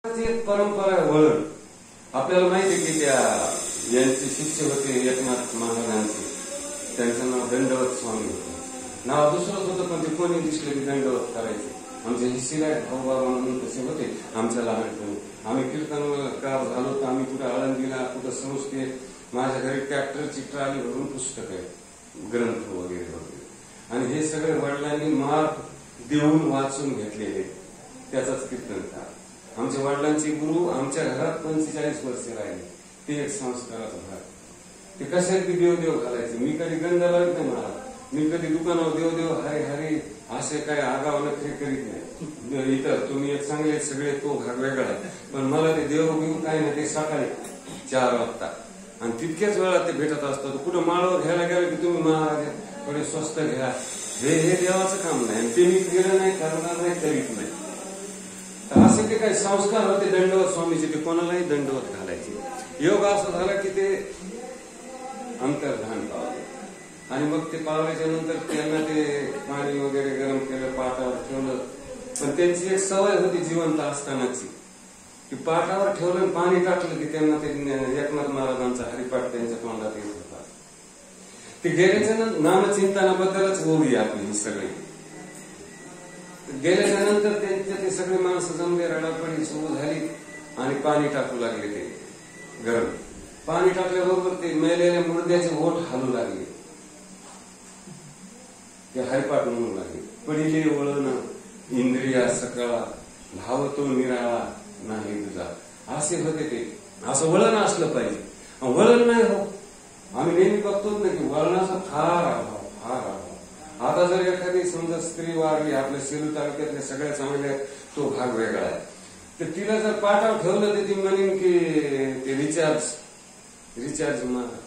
एक परंपरा वळण आपल्याला माहिती आहे की त्या यांचे शिष्य होते एकनाथ महाराजांचे, त्यांचं नाव दंडवत स्वामी होतं. नाव दुसरंच होतं पण ते कोणी दिसले की दंडवत करायचे. आमचे हिस्सीला भाऊ बाबा म्हणून तसे होते. आमच्या लहानपणी आम्ही कीर्तनकार झालो तर आम्ही कुठं आळंदीला कुठं संस्थेत, माझ्या घरी ट्रॅक्टरची ट्रॉली भरून पुस्तक आहे, ग्रंथ वगैरे वगैरे. आणि हे सगळे वडिलांनी मार्क देऊन वाचून घेतलेले, त्याचाच कीर्तनकार. आमच्या वडिलांचे गुरु आमच्या घरात 45 वर्षे राहिले. ते एक संस्काराचा भाग. ते कशात देव घालायचे. मी कधी गंध लावत नाही मला. मी कधी दुकानावर देव हरे हरे असे काय आगाव नखरे करीत नाही. इतर तुम्ही एक चांगले सगळे तो भाग वेगळा आहे, पण मला ते देव घेऊन काय नाही. ते सकाळी 4 वाजता आणि तितक्याच वेळा ते भेटत असतात. कुठं माळावर घ्यायला गेलं की तुम्ही महाराज थोडे स्वस्त घ्या, हे देवाचं काम नाही. ते मी गेलं नाही, करणार नाही, करीत नाही. तर असे ते काही संस्कार होते दंडवत स्वामीचे. ते कोणालाही दंडवत घालायचे. योग असं झाला की ते अंतर्धान पावले आणि मग ते पावल्याच्या नंतर त्यांना ते पाणी वगैरे गरम केलं, पाटावर ठेवलं. पण त्यांची एक सवय होती जिवंत असतानाची, की पाटावर ठेवलं पाणी टाकलं की त्यांना ते एकनाथ महाराजांचा हरिपाठ त्यांच्या तोंडात येत होता. ते गेल्याच्या नामचिंतनाबद्दलच होऊया आपली ही सगळी. गेल्याच्या नंतर त्यांच्या ते सगळे माणसं जमले, रडापडी सुरू झाली आणि पाणी टाकू लागले. ते गरम पाणी टाकल्याबरोबर ते मेलेल्या मुर्द्याचे ओठ हालू लागले, ते हरिपाठ म्हणू लागले. पडिले वळण इंद्रिया सकळा, भावतो निराळा नाही तुझा. असे होते ते. असं वळण असलं पाहिजे. वळण नाही हो. आम्ही नेहमी बघतोच ना की वळणाचा फार अभाव. आता जर एखादी समजा स्त्री वारली आपल्या सेलू तालुक्यातल्या सगळ्या चांगल्या, तो भाग वेगळा आहे. तर तिला जर पाटावर ठेवलं तर ती म्हणेन की ते रिचार्ज मारा.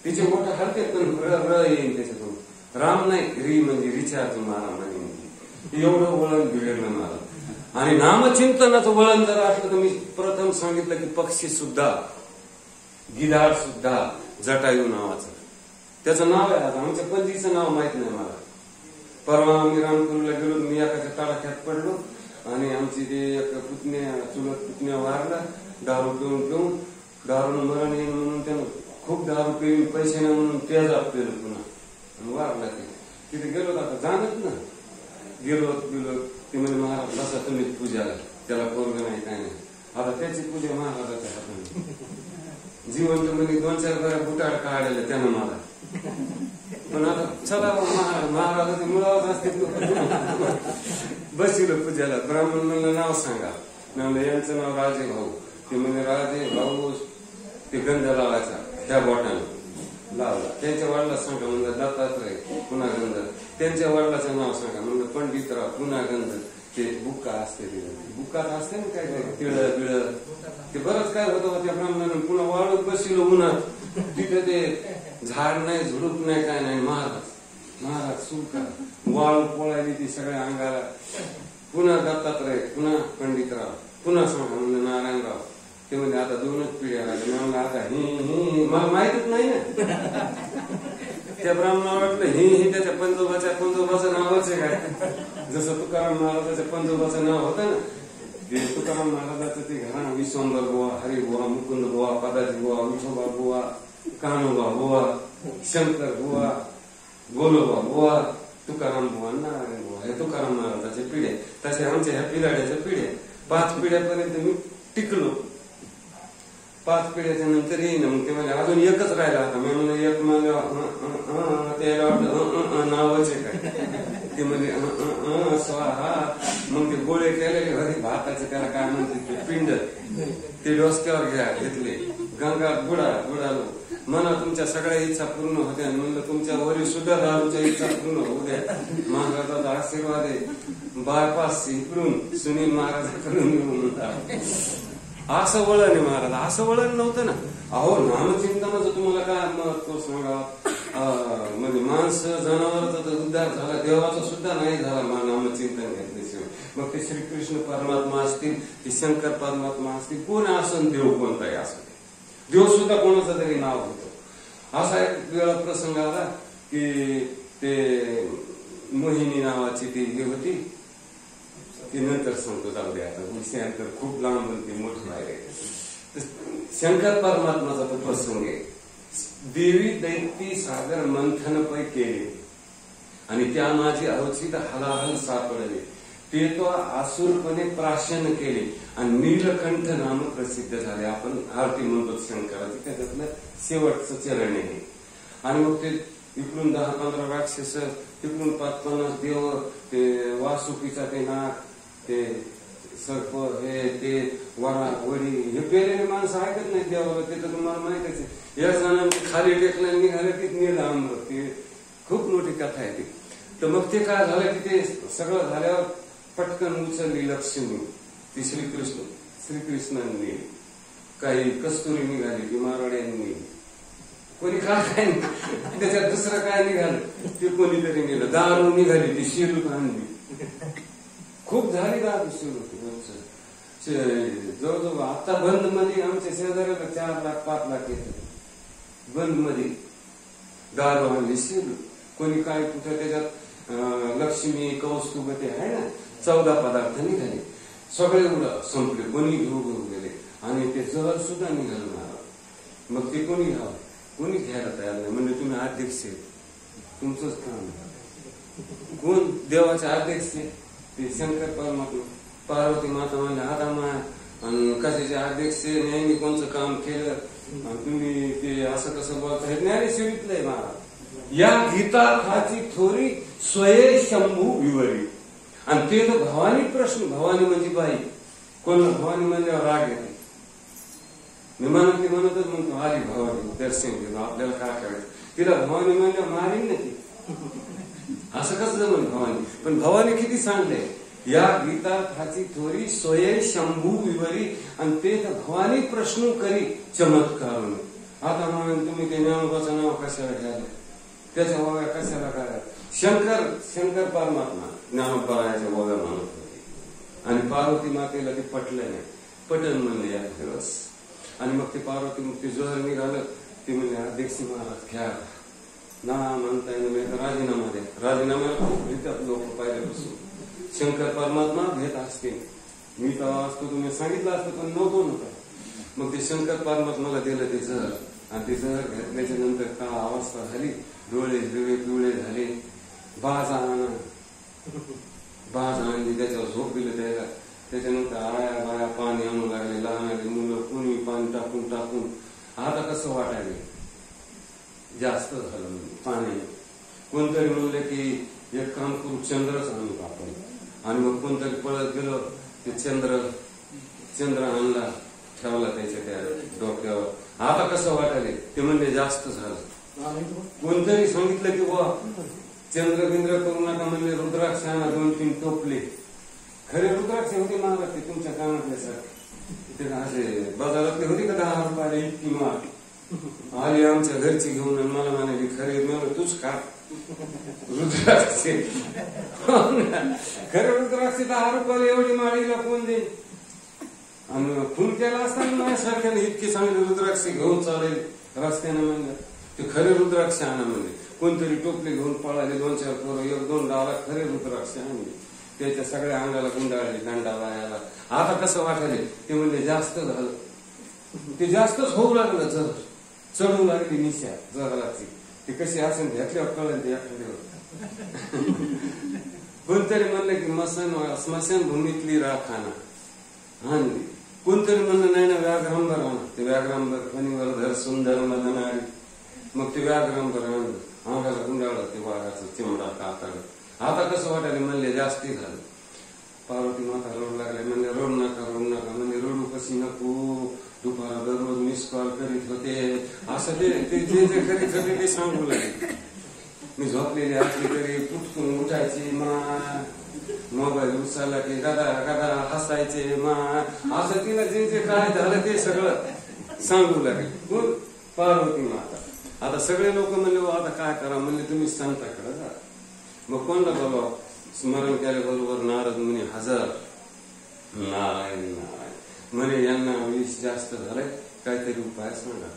तिचे मोठं हलते पण र येईल त्याच्यातून. राम नाही, री म्हणजे रिचार्ज मारा म्हणेन. एवढं वळण बिघडलं मला. आणि नामचिंतनाचं वळण जर असलं तर मी प्रथम सांगितलं की पक्षी सुद्धा, गिधाड सुद्धा जटायू नावाचं त्याचं नाव आहे. आता आमच्या पल्लीचं नाव माहित नाही मला. परवा आम्ही रामपूरला गेलो, मी एखाद्या तडाख्यात पडलो आणि आमची ते एक चुलत पुतण्या वारला. दारू पिऊन दारून मरण येईल म्हणून त्यानं खूप दारू पिऊन पैसे नाही म्हणून तेजाब पेलो पुन्हा आणि वारला. ते तिथे गेलो, आता जाणत ना, गेलो ते म्हणजे महाराज बसा तुम्ही पूजाला, त्याला पोरग नाही काय नाही. आता त्याची पूजा महाराजाच्या हाताने. जिवंत म्हणजे 2-4 बऱ्या बुटाड काढले त्यानं मला. पण आता चला महाराजाचे मुळावर असते बसिलो पूजाला. ब्राह्मण म्हणलं नाव सांगा. म्हणलं यांचं नाव राजे भाऊ. ते म्हणजे राजे भाऊ ते गंध लावायचा त्या बोटाने लावला. त्यांच्या वडिला सांगा म्हणजे दत्तात्रय पुन्हा गंध. त्यांच्या वडिलाचं नाव सांगा म्हणजे पंडितराव पुन्हा गंध. ते बुक्का असते, ते बुक्कात असते ना काय काय तिळ बिळ ते बरंच काय होतं. त्या ब्राह्मणाने पुन्हा वाळूत बसिलो उन्हात. तिथे ते झाड नाही, झुडूप नाही, काय नाही. महाराज सुलका वाळू पोळायली ती सगळ्या अंगाला. पुन्हा दत्तात्रय पुन्हा पंडितराव पुन्हा सांगा म्हणजे नारायणराव. ते म्हणजे आता 2च पिढ्या लागल्या. म्हणलं आता ही मला माहितच नाही ना. त्या ब्राह्मणाला वाटलं ही त्याच्या पंजोबाचं नावच आहे काय. जसं तुकाराम महाराजाच्या पंजोबाचं नाव होतं ना, ते तुकाराम महाराजाचं ते घराणं विश्वंभर बुवा, हरी बुवा, मुकुंद बुवा, पदाजी बुवा, विठोबा बुवा, कान्होबा बुवा, शंकर बुवा, गोलोबा बुवा, तुकाराम बुवा, नारायण बुवा. हे तुकाराम महाराजाच्या पिढ्या. तसे आमच्या ह्या पिलाड्याच्या पिढ्या 5 पिढ्यापर्यंत मी टिकलो. 5 पिढ्याच्या नंतर येईन. मग ते म्हणजे अजून एकच राहिला होता. मी म्हणजे एक मला त्याला वाटलं नावच आहे काय. ते म्हणजे स्वाहा. मग ते गोळे केलेले हरी भाताचे, त्याला काय म्हणते ते पिंड, ते डोसक्यावर घेतले. गंगा बुडालो. म्हणा तुमच्या सगळ्या इच्छा पूर्ण होत्या. म्हणलं तुमच्या वरील सुद्धा दारूच्या इच्छा पूर्ण होऊ द्या. महाराजाचा आशीर्वाद आहे. बायपास इकडून सुनील महाराजांकडून येऊन असं वळण आहे महाराज. असं वळण नव्हतं ना. अहो नामचिंतनाचं तुम्हाला काय महत्व सांगा. म्हणजे माणसं जनावरांचा उद्धार झाला, देवाचा सुद्धा नाही झाला नामचिंतन घेतल्याशिवाय. मग ते श्रीकृष्ण परमात्मा असतील, ते शंकर परमात्मा असतील, कोण असं देव कोणताही असं देव सुद्धा कोणाचं तरी नाव होतं. असा एक वेळा प्रसंग आला की ते मोहिनी नावाची ती हे होती. ते नंतर सांगतो, जाऊ द्या आता विषयांतर खूप लांब बनते. शंकर परमात्माचा तो प्रसंग आहे. देवी दैती सागर मंथन पै केले आणि त्या माझी अवचित हलाहल सापडले. ते तो आसुरपणे प्राशन केले आणि नीलकंठ नाम प्रसिद्ध झाले. आपण आरती म्हणतो शंकराची, त्याच्यातलं शेवटचं चरण आहे. आणि मग ते इकडून 10-15 राक्षस, तिकडून 5-50 देव, ते वासुकीचा ते नाग, ते सर्प, हे ते वरा वडी, हे पेलेले माणसं ऐकत नाही देवाला. ते तर तुम्हाला माहितीच आहे. या जणांनी खाली टेकलं निघालं की नेलं अमृत. ते खूप मोठी कथा आहे ती. तर मग ते काय झालं की ते सगळं झाल्यावर पटकन उचलली लक्ष्मी, ती श्रीकृष्णांनी. काही कस्तुरी निघाली, ती मारवाड्यांनी, कोणी काय नाही, त्याच्यात दुसरं काय निघालं ते कोणीतरी नेलं. दारू निघाली, ती शिरूत आणली. खूप झाली दारू शिरूत. जवळजवळ आता बंद मध्ये आमच्या शेजाऱ्याला 4 लाख 5 लाख येतात बंद मध्ये. दारू आणली शिरूत. कोणी काय कुठं त्याच्यात लक्ष्मी कौस्तुभ ते आहे ना, 14 पदार्थ निघाले. सगळे उडा संपले, कोणी घेऊ गेले. आणि ते जहर सुद्धा निघालं मला. मग ते कोणी घ्यावं, कोणी घ्यायला तयार नाही. म्हणजे तुम्ही अध्यक्ष आहे, तुमचंच काम. कोण देवाचे अध्यक्ष आहे? ते शंकर परमात्मा. पार्वती माता म्हणले आता आणि कशाचे अध्यक्ष न्यायनी कोणचं काम केलं, तुम्ही ते असं कसं बोलता? हे ज्ञानेश्वरीतलंय महाराज. या गीतार्थाची थोरी स्वये शंभू विवरी. आणि ते तर भवानी प्रश्न, भवानी म्हणजे बाई. कोण भवानी म्हणल्यावर राग येते. मी म्हणतच म्हणतो आली भवानी, दर्शन घेऊन आपल्याला काय करायचं. तिला भवानी म्हणल्यावर मारीन ना ती. असं कसं जमन भवानी. पण भवानी किती सांगते, या गीतार्थाची थोरी स्वये शंभू विवरी. आणि ते तर भवानी प्रश्न करी चमत्कार. आता म्हणून तुम्ही ते ज्ञानोबाचं नाव कशाला घ्यायला, त्याच्या वाव्या कशाला करा. शंकर परमात्मा ज्ञानोबाच्या वाव्या म्हणत होते. आणि पार्वती मातेला ते पटलं नाही. पटन म्हणले या दिवस. आणि मग ते पार्वती मग ते जहर निघालं. ते म्हणले अध्यक्ष महाराज घ्या ना म्हणता येईल, राजीनामा द्या. राजीनाम्याला खूप घेतात लोक पहिल्यापासून. शंकर परमात्मा घेत असते. मी तेव्हा असतो तुम्ही सांगितलं असतं पण नव्हतं. मग ते शंकर परमात्माला दिलं ते जहर. आणि ते जहर घेतल्याच्या नंतर काय अवस्था झाली, डोळे हिरवे पिवळे झाले. बाज आणली, त्याच्यावर झोप दिलं त्याला. त्याच्यानंतर आया बाया पाणी आणू लागले, लहान मुलं कोणी पाणी टाकून. आता कसं वाटायला, जास्त झालं पाणी. कोणतरी म्हणलं की एक काम करू, चंद्रच आणू आपण. आणि मग कोणतरी पळत गेलो, ते चंद्र आणला, ठेवला त्याच्या त्या डोक्यावर. आता कसं वाटायला, ते म्हणजे जास्त झालं. कोणतरी सांगितलं की वा चंद्रबिंद्र करू नका म्हणले, रुद्राक्ष आणा 2-3 टोपले. खरे रुद्राक्ष होते महाराज ते तुमच्या कानातले सर. ते असे बाजारातले होते का 10 रुपयाला इतकी माल आली आमच्या घरची घेऊन. आणि मला म्हणाली खरे, मी तूच का रुद्राक्ष. खरे रुद्राक्ष 10 रुपयाला एवढी माळीला कोण देईल. आणि खून केला असताना माझ्यासारख्याने इतकी चांगली रुद्राक्ष घेऊन चालेल रस्त्याने म्हणलं. ते खरे रुद्राक्ष आणा म्हणले. कोणतरी टोपले घेऊन पळाले 2-4 पोरं, 1-2 डाला खरे रुद्राक्ष आणले. त्याच्या सगळ्या अंगाला गुंडाळले, दंडाला याला. आता कसं वाटायले, ते म्हणजे जास्त झालं. ते जास्तच होऊ लागलं. चढू लागली निशा जगालाची. ते कशी असेल घेतल्यावर कळलं ते एखाद्यावर. कोणतरी म्हणलं की स्मशानभूमीतली राखाना आणली. कोणतरी म्हणलं नाही ना व्याघ्रांबर आणा. ते व्याघ्रांबर फणीवर धर सुंदर मदनारी. मग ते व्याघ्रांबर आणलं, अंगाला गुंडाळलं ते वाघाचं चिमडा कातड. आता कसं वाटायला म्हणले जास्ती झालं. पार्वती माता रडू लागले. म्हणले रडू नका म्हणजे रडू कशी नको. दुपारा दररोज मिस कॉल करीत होते. असं ते जे करीत होते ते सांगू लागले. मी झोपलेली असली तरी पुटकून उठायची मोबाईल उचलला की गदा हसायचे असं तिला जे काय झालं ते सगळं सांगू लागले. कोण? पार्वती माता. आता सगळे लोक म्हणले आता काय करा म्हणले, तुम्ही सांगता कडे जा. मग कोणला बोलवा? स्मरण केल्याबरोबर नारद मुनी हजर. नारायण म्हणे यांना विष जास्त झालंय, काहीतरी उपाय सांगा.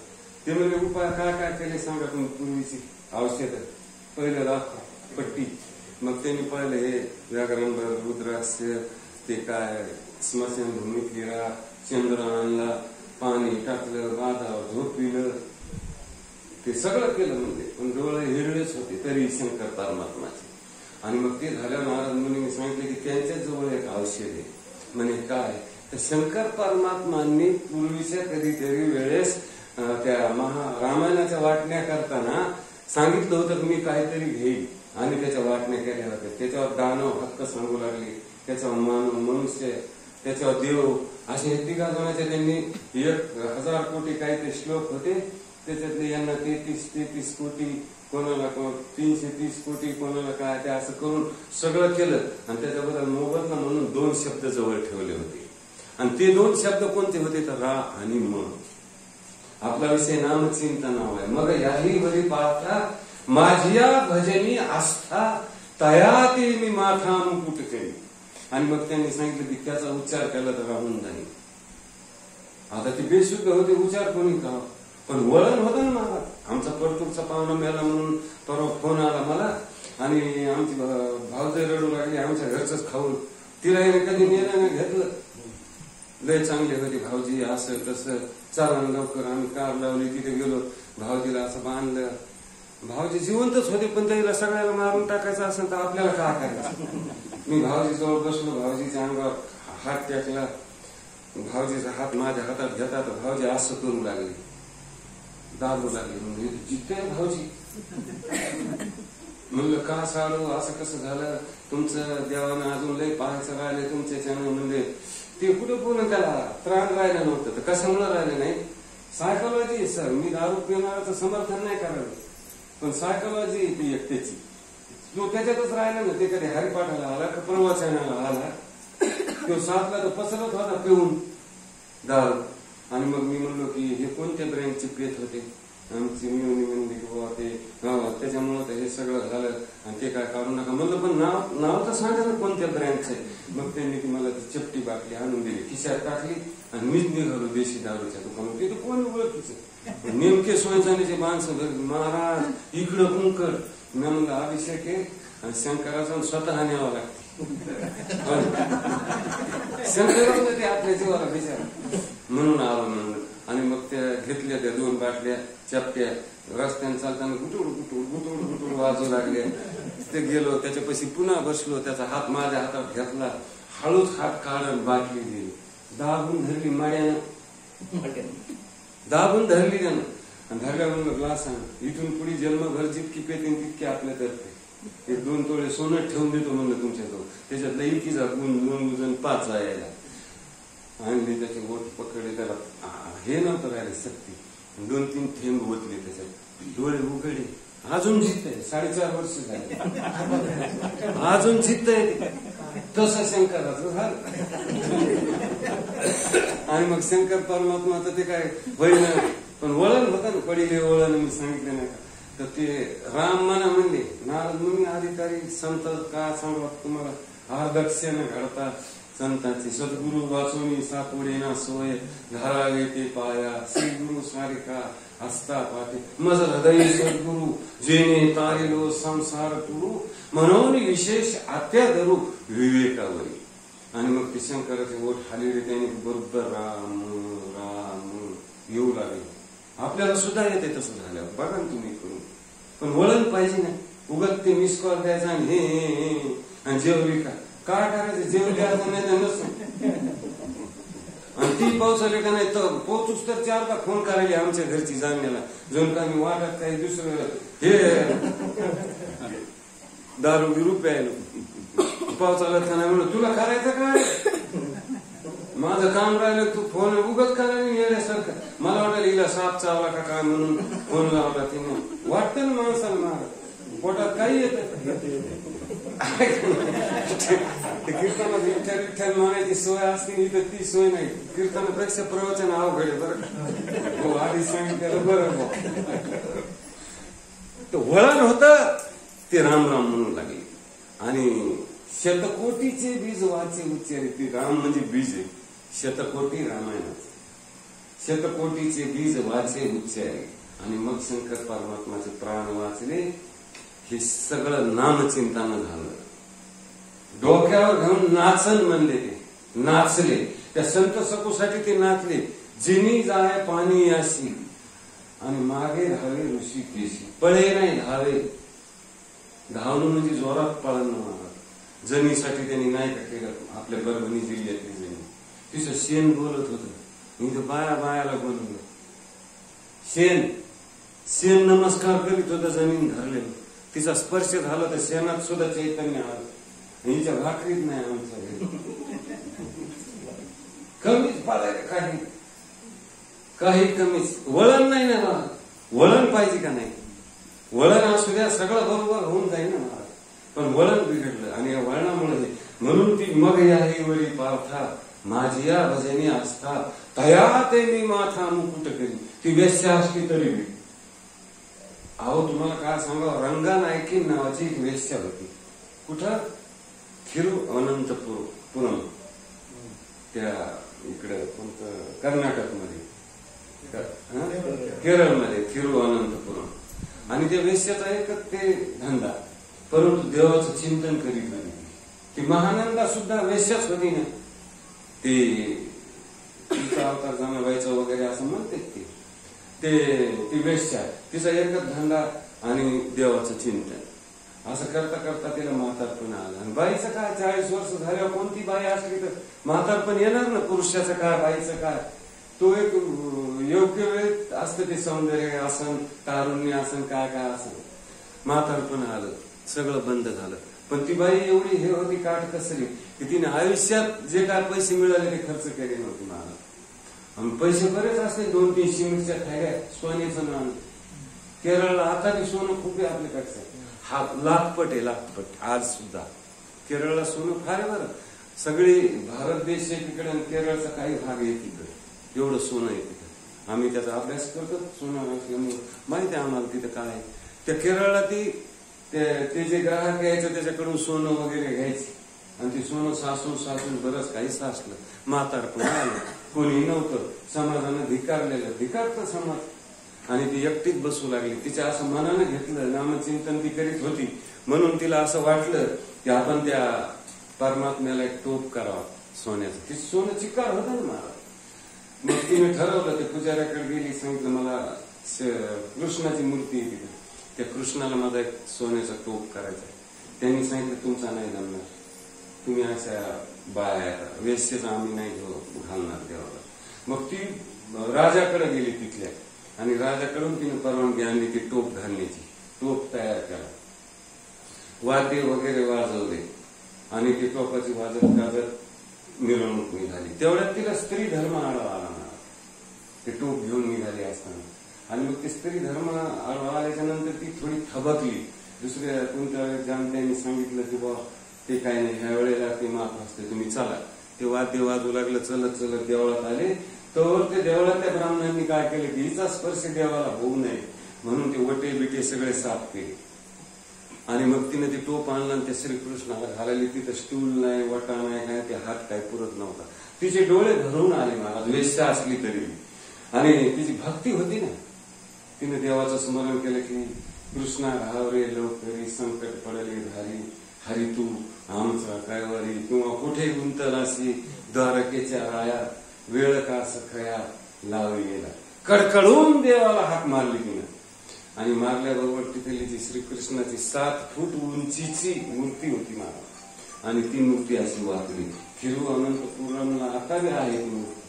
ते म्हणजे उपाय काय केले सांगा. तुम्ही पूर्वीची औषध पहिलं दाखवा पट्टी. मग त्यांनी पाहिलं हे व्याघ्रांबर रुद्राक्ष, ते काय स्मशानभूमीतली राख, चंद्र आणला, पाणी टाकलं, बाधावर झोपविलं, ते सगळं केलं म्हणजे, पण डोळे हिरवेच होते तरी शंकर परमात्माचे. आणि मग ते झाल्या महाराज मुनींनी सांगितले की त्यांच्या जवळ एक औषध आहे. म्हणे काय? तर शंकर परमात्मांनी पूर्वीच्या कधीतरी वेळेस त्या रामायणाच्या वाटण्या करताना सांगितलं होतं की मी काहीतरी घेईल, आणि त्याच्या वाटण्या केल्या होत्या. त्याच्यावर दानव हक्क सांगू लागले, त्याच्यावर मानव मनुष्य, त्याच्यावर देव, असे हे तिघा जणांचे त्यांनी 1000 कोटी काहीतरी श्लोक होते. त्याच्यातले यांना 33 कोटी, कोणाला 330 कोटी, कोणाला काय, ते असं करून सगळं केलं. आणि त्याच्याबद्दल मोबदला म्हणून 2 शब्द जवळ ठेवले होते. आणि ते 2 शब्द कोणते होते? तर रा आणि म. आपला विषय नामचिंतन नाव आहे. मग याही वरी पाहता माझिया भजनी आस्था तया ते मी माथा मुकुट केली. आणि मग त्यांनी सांगितलं की त्याचा उच्चार केला तर राहून जाईल. आता ते बेशुद्ध होते, उच्चार कोणी करावं, पण वळण होतं ना मला. आमचा परतूरचा पाहुणा मेला म्हणून परवा फोन आला मला, आणि आमची भावजाई रडू लागली आमच्या घरचंच खाऊन. तिला कधी नेलं नाही, घेतलं. लय चांगले होते भाऊजी, असं तसं, चला लवकर. आम्ही कार लावली, तिथे गेलो, भाऊजीला असं बांधलं. भाऊजी जिवंतच होते, पण त्याला सगळ्याला मारून टाकायचं असेल तर आपल्याला काय करायचं. मी भाऊजी जवळ बसलो, भाऊजीच्या अंगावर हात टेकला, भाऊजीचा हात माझ्या हातात घेता तर भाऊजी असं करू लागले, दाबू लागले. म्हणजे जिथे भाऊजी म्हणलं का साडू, असं कसं झालं, तुमचं देवानं अजून लय पाहायचं राहिले तुमच्याच्यानं. म्हणजे ते कुठं बोलून त्याला त्राण राहिलं नव्हतं. तर कशामुळे राहिलं नाही? सायकोलॉजी सर, मी दारू पिणाराचं समर्थन नाही करायला, पण सायकोलॉजी ती एकट्याची, तो त्याच्यातच राहिला ना. ते कधी हरिपाठाला आला का प्रवचनाला आला, तो 7ला तर पसरत होता पिऊन दारू. आणि मग मी म्हणलो की हे कोणत्या ब्रँडचे पेत होते? आमची मिळून म्हणली की बाबा ते त्याच्यामुळं तर हे सगळं झालं, आणि ते काय काढू नका म्हणलं. पण नाव तर सांगा ना कोणत्या ब्रँडचं आहे. मग त्यांनी ती मला ती चपटी बाटली आणून दिली, खिशात टाकली, आणि मीच निघालो देशी दारूच्या दुकानात. तिथं कोणी ओळखीचं, नेमके सोयजाण्याचे माणसं, महाराज इकडं कुंकड. मी म्हणलं अभिषेक आहे, आणि शंकराचा स्वतः न्यावा लागते. शंकराचं ते आपल्या जीवाला विचार म्हणून आलो म्हणून. आणि मग त्या घेतल्या त्या 2 बाटल्या चपट्या, रस्त्याने चालताना गुटुड गुटुड गुटुड गुटुड वाजू लागले. तिथे गेलो, त्याच्यापाशी पुन्हा बसलो, त्याचा हात माझ्या हातात घेतला, हळूच हात काढून बाटली दिली, दाबून धरली माड्यानं, दाबून धरली त्यानं. आणि धरल्या म्हणून ग्लास आण, इथून पुढे जन्मभर जितकी पेतीन तितकी आपल्या तर्फे 1-2 तोळे सोनं ठेवून देतो म्हणलं तुमच्याजवळ. त्याच्यातला एकीचा गुण 2 5 जायला. आणली त्याचे बोट पकडले, त्याला हे नव्हतं राहिले सक्ती, 2-3 थेंब ओतले त्याच्यात, डोळे उघडे. अजून जित आहे, 4.5 वर्ष झाले, अजून जित आहे. तसं शंकराचं झालं. आणि मग शंकर परमात्माचं ते काय होईन, पण वळण होतं ना, पडिले वळण. मी सांगितलं नाही का, तर ते राम म्हणले नारद मुनी अधिकारी संत का सांगत तुम्हाला आदक्षेनं घडतात. संतांची सद्गुरु वाचोनी सापुडे ना सोय, धारावे ते पाया श्री गुरु सारिका असता पाते. मज हृदय सद्गुरु जेने तारिलो संसार पुरू, म्हणून विशेष आत्या धरू विवेकावरी. आणि मग ते शंकराचे ओठ हालेले, त्यांनी बरोबर राम राम येऊ लागले. आपल्याला सुद्धा येते तसं झाल्यावर, बघा ना तुम्ही करून. पण वळण पाहिजे ना, उगत ते मिस कॉल द्यायचा आणि हे आणि जेवली काय करायचं, जेवली असं नाही नसतं. आणि ती पाऊस आले का नाही तर पोचूच तर 4दा फोन करायला आमच्या घरची जाणण्याला, जणू का मी वाटत काही दुसरं हे दारू बिरू प्यायला. पाऊस आला का नाही म्हणून तुला करायचं काय, माझं काम राहिलं, तू फोन उगत करायला येण्यासारखं. मला वाटलं हिला साप चावला का काय म्हणून फोन लावला तिने. वाटतं ना माणसाला, महाराज पोटात काही येत. कीर्तनात विठ्ठल विठ्ठल म्हणायची सोय असते, इथं ती सोय नाही. कीर्तनापेक्षा प्रवचन अवघड आहे बरं. हो आधी सांगितलं बरं. तर वळण होतं ते राम राम म्हणू लागले. आणि शतकोटीचे बीज वाचे उच्चारे. ते राम म्हणजे बीज आहे, शतकोटी रामायणाचे, शतकोटीचे बीज वाचे उच्चारे. आणि मग शंकर परमात्माचे प्राण वाचले. हे सगळं नामचिंतन झालं. डोक्यावर घेऊन नाचन म्हणले, ते नाचले. त्या संत सखूसाठी ते नाचले. जिनी जाय पाणी याशी आणि मागे धावे ऋषी केशी. पळे नाही धावे. धावणं म्हणजे जोरात पळणं महाराज. जनीसाठी त्यांनी नाही का केलं. आपल्या परभणी जिल्ह्यातली जणी तिचं शेण बोलत होतं. इथं बाया बायाला बोलवलं. शेण नमस्कार करीत होता जमीन धरलेलं. तिचा स्पर्श झाला तर शेणात सुद्धा चैतन्य आलं. हिच्या भाकरीत नाही आमच्या घरी. कमीच पाडायला काही कमीच. वळण नाही ना महाराज. वळण पाहिजे का नाही. वळण असू द्या सगळं बरोबर होऊन जाईल ना महाराज. पण वळण बिघडलं आणि या वळणामुळे म्हणून ती मग याही वरी पार्था माझी या भजनी आस्था तया ते मी माथा मुकुट करी. ती वेश्या असली तरी बी. अहो तुम्हाला काय सांगा. रंगा नायकी नावाची एक वेश्या होती. कुठं थिरुअनंतपुरम त्या इकडे कोणतं कर्नाटकमध्ये केरळमध्ये थिरुअनंतपुरम. आणि त्या वेश्याचा एकच ते धंदा. परंतु देवाचं चिंतन करीत नाही. ती महानंदा सुद्धा वेश्याच होती ना. तिचा अवतार जमाबाईचा वगैरे असं म्हणते ती वेश्या. तिचा एकच धंदा आणि देवाचं चिंतन. असं करता करता तिला म्हातारपण आलं. आणि बाईचं काय 40 वर्ष झाल्यावर कोणती बाई असली तर म्हातारपण येणार ना. पुरुषाचं काय बाईचं काय. तो एक योग्य वेळ असतं ते सौंदर्य आसन तारुण्य आसन काय काय आसन. म्हातारपण आलं. सगळं बंद झालं. पण ती बाई एवढी हे होती काटकसरी की तिने आयुष्यात जे काय पैसे मिळाले ते खर्च केले नव्हते मला. आणि पैसे बरेच असते. 2-3 सिमेंटच्या थैल्या सोन्याचं नाणं. केरळला आता बी सोनं खूप आहे आपल्याकडचं. हा लाखपट आहे लाखपट. आज सुद्धा केरळला सोनं फार आहे बरं. सगळी भारत देश आहे तिकडे आणि केरळचा काही भाग आहे तिकडे. एवढं सोनं आहे तिथे. आम्ही त्याचा अभ्यास करतो. सोनं असल्यामुळे माहिती आहे आम्हाला तिथं काय आहे. त्या केरळला ते जे ग्राहक यायचं त्याच्याकडून सोनं वगैरे घ्यायचे. आणि ते सोनं सासून बरंच काही साचलं. म्हातारपण आलं. कोणी नव्हतं. समाजानं धिकारतं समाज. आणि ती एकटीच बसू लागली. तिच्या असं मनानं घेतलं. नामचिंतन ती करीत होती. म्हणून तिला असं वाटलं की आपण त्या परमात्म्याला एक टोप करावा सोन्याचं. ती सोनं चिकार होतं ना मला. मग तिने ठरवलं. ते पुजाऱ्याकडे गेली. सांगितलं मला कृष्णाची मूर्ती आहे तिथे. त्या कृष्णाला माझा एक सोन्याचा टोप करायचा. त्यांनी सांगितलं तुमचा नाही जमणार. तुम्ही अशा बाया वेश्येचा आम्ही नाही घालणार देवाला. मग ती राजाकडे गेली तिथल्या. आणि राजाकडून तिने परवानगी आणली ती टोप घालण्याची. टोप तयार केला. वाद्य वगैरे वाजवले. आणि ती टोपाची वाजत गाजत मिरवणूक निघाली. तेवढ्यात तिला स्त्री धर्म आढावा आला. ते टोप घेऊन निघाली असताना. आणि मग ते स्त्री धर्म आल्याच्या नंतर ती थोडी थबकली. दुसऱ्या कोणत्या जाणत्यांनी सांगितलं की बाबा ते काय नाही ह्या वेळेला ते माफ असते तुम्ही चला. ते वाद्य वाजू लागलं. चलत चलत देवळात आले. तर ते देवळातल्या ब्राह्मणांनी काय केलं की हिचा स्पर्श देवाला होऊ नये म्हणून ते वटे बिटे सगळे साफ केले. आणि मग तिने ते टोप आणलं आणि त्या श्रीकृष्णाला घालायला. तिथं स्टूल नाही वटा नाही काय. ते हात काय पुरत नव्हता. तिचे डोळे भरून आले महाराज. वेश्या असली तरी. आणि तिची भक्ती होती ना. तिने देवाचं स्मरण केलं की कृष्णा घावरे लवकरी संकट पडले धारी हरी तू आमचा कैवारी. किंवा कुठे गुंतलासी द्वारकेच्या राया वेळ का सखया लावी गेला. कडकडून देवाला हाक मारली तिने. आणि मारल्याबरोबर तिथली जी श्रीकृष्णाची 7 फूट उंचीची मूर्ती होती महाराज. आणि ती मूर्ती अशी वाचली. थिरुअनंतपुरमला आता बी आहे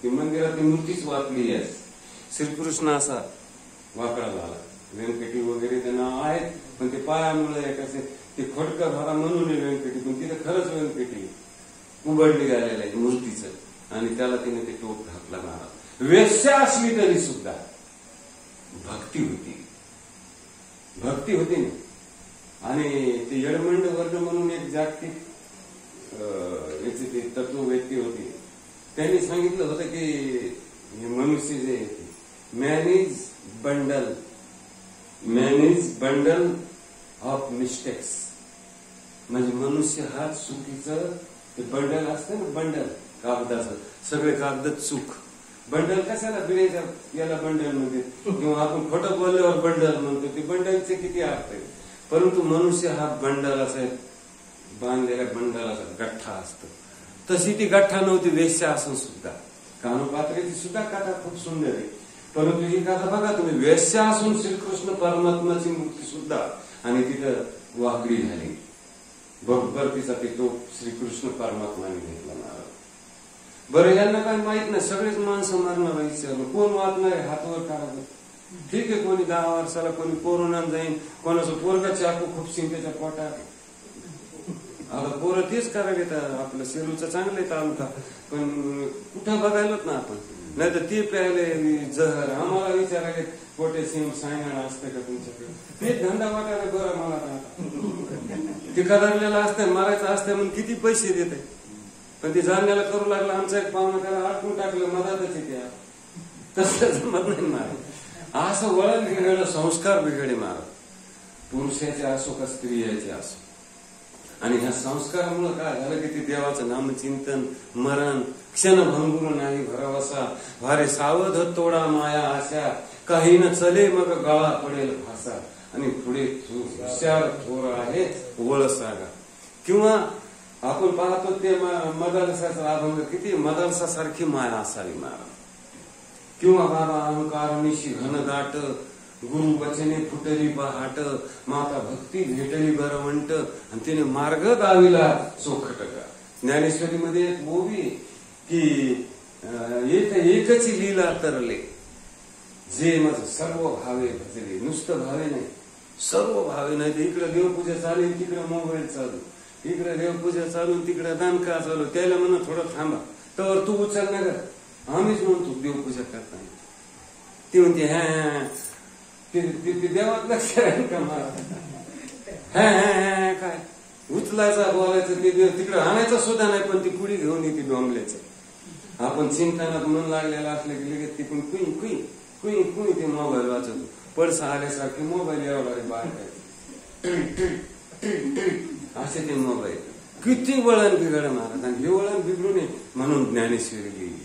ती मंदिरात ती मूर्तीच वाचली आहे. श्रीकृष्ण असा वाकडा झाला. व्यंकटी वगैरे ते नाव आहेत. पण ते पायामुळे कसे ते फडकं भरा म्हणून व्यंकटी. पण तिथे खरंच व्यंकटी उघडली गेलेलं आहे मूर्तीचं. आणि त्याला तिने ते टोप घातला महाराज. वेश्या असली तरी सुद्धा भक्ती होती ना. आणि ते यडमंड वर्ग म्हणून एक जागतिक याची ते तत्ववेत्ती होती. त्यांनी सांगितलं होतं की हे मनुष्य जे man is bundle of mistakes. म्हणजे मनुष्य हा चुकीचं ते बंडल असतं ना. बंडल कागदाचं सगळे कागद चूक. बंडल कशाला बिड्याच्या याला बंडल म्हणते. किंवा आपण खोटं बोलल्यावर बंडल म्हणतो. ते बंडलचे किती अर्थ आहे. परंतु मनुष्य हा बंडल असा बांधलेल्या बंडलाचा गठ्ठा असतो. तशी ती गठ्ठा नव्हती वेश्या असून सुद्धा. कानोपात्रेची सुद्धा कथा खूप सुंदर आहे. परंतु ही कथा बघा तुम्ही, वेश्या असून श्रीकृष्ण परमात्माची मुक्ती सुद्धा, आणि तिथं वाकडी झाली बरोबर तिचा तो श्रीकृष्ण परमात्माने घेतला महाराज. बरं यांना काय माहित नाही, सगळेच माणसं मरणार विचारलं, कोण वाचणार आहे हातवर काढा. ठीक आहे, कोणी 10 वर्षाला, कोणी कोरोनात जाईन, कोणाचं पोरगा चाकू खूपशीन त्याच्या पोटात. आता पोरं तेच करायला येतात. आपलं शेरूचं चांगलं आहे तालुका, पण कुठं बघायलाच ना आपण. नाही तर ते प्यायले जहर, आम्हाला विचारायले पोटॅशियम सायनाइड असतं का तुमच्याकडे, ते धंदा वाटायला बरं मला. आता ते कदारलेलं असतं, मारायचं असतं म्हणून किती पैसे देते, पण ते जाणण्याला करू लागला. आमचा एक पाहुणा त्याला अडकून टाकलं, मधातच येते. तसं जमत नाही महाराज. असं वळण बिघडलं, संस्कार बिघडे महाराज, पुरुषाचे असो का स्त्रियाचे असो. आणि ह्या संस्कारामुळे काय झालं की ते देवाचं नामचिंतन, मरण, क्षणभंगुर नाही भरवसा, भारे सावध तोडा माया आशा, काही न चले मग गळा पडेल फासा, आणि पुढे हुशार थोर आहे वळ सागा. किंवा आपण पाहतो ते मदालसाचा अभंग, किती मदालसासारखी माया असावी महाराज. किंवा बाबा अहंकार निशी घन दाट, गुरु वचने फुटली पहाट, माता भक्ती भेटली बरवंट, आणि तिने मार्ग दाविला चोखट का. ज्ञानेश्वरीमध्ये एक ओवी की एकची लीला तरले, जे मज सर्व भावे भजले. नुसतं भावे नाही, सर्व भावे नाही. तर इकडे देवपूजा चालू, तिकडे मोबाईल चालू, इकडे देवपूजा चालू, तिकडे दानका चालू. त्याला म्हणून थोडं थांबा, तर तू उचल ना ग, आम्हीच म्हणतो देवपूजा करताना. ती म्हणते हा ते देवात लक्ष आहे का मला, काय उचलायचा बोलायचं, ते देव तिकडे आणायचं सुद्धा नाही, पण ती पुढी घेऊन येते डोंबल्याचं. आपण चिंतनात म्हणून लागलेला असलं की लगेच तिकडून कुई कुई कुई कुई ते मोबाईल वाचतो. पडसा आल्यासारखे मोबाईल यावं लागले बाहेर असे ते मोबाईल. किती वळण बिघड महाराज. आणि हे वळण बिघडू नये म्हणून ज्ञानेश्वरी गेली.